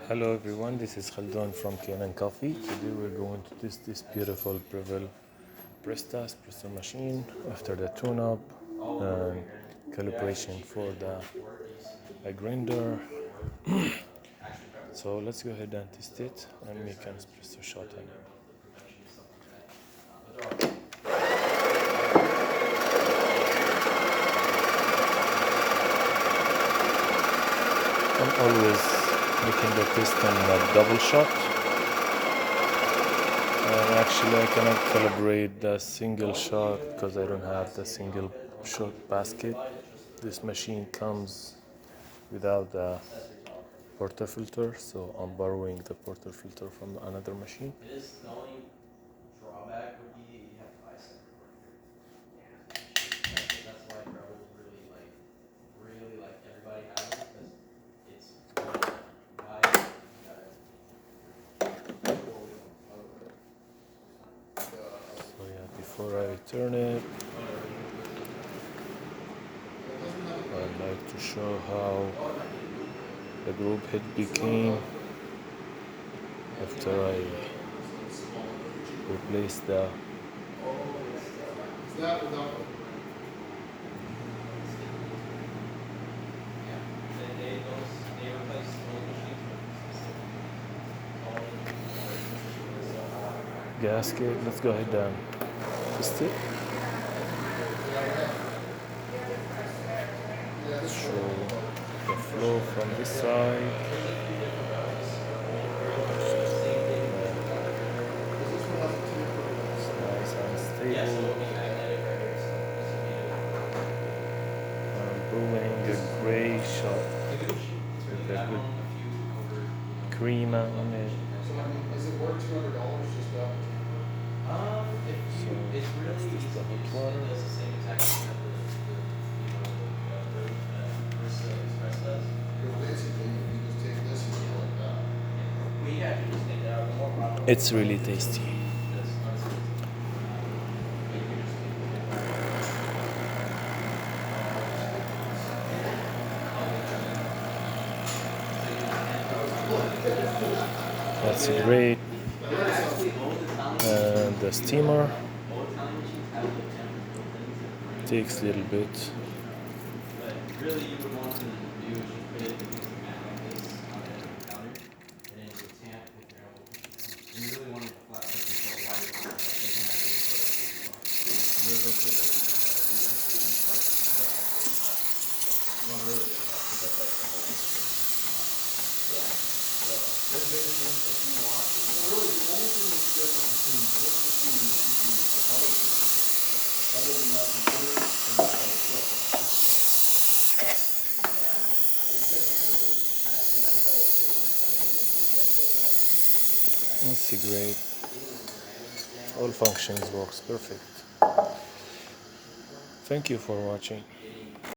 Hello everyone, this is Khaldun from Kanen Coffee. Today we're going to test this beautiful Breville Barista espresso machine after the tune-up and calibration for the grinder. So let's go ahead and test it and make an espresso shot on it. I'm always making the test in a double shot. Actually, I cannot calibrate the single shot because I don't have the single shot basket. This machine comes without the portafilter, so I'm borrowing the portafilter from another machine. The only drawback would be you have to buy separate. That's why Breville really everybody has it because it's buy it, So yeah, before I turn it, I'd like to show how the group head became after I replaced the they replace old machines. gasket. Let's go ahead and test it. Show the flow from this side. It's nice and stable. I'm brewing a gray shot with a good cream on it. Is it worth $200 just up? It's really This is the hot water. It does the same exact thing that the Barista Express does. Because basically, you just take this and go like that. We actually just take it out. The more proper. It's really tasty. That's great. And the steamer takes a little bit. But really, you would want to do is just put it against the mat like this on the edge of the counter, and then you would tamp with your elbow. And you really want it to flat surface so wide it doesn't have any sort of food spot. And really go for the research part of the cup. You want to really get that because that's like the whole thing. Yeah. So there's big machines if you want. Really, the only thing that's different between this machine and this machine is the color system. Other than that, the color and the flip. It's great. All functions works perfect. Thank you for watching.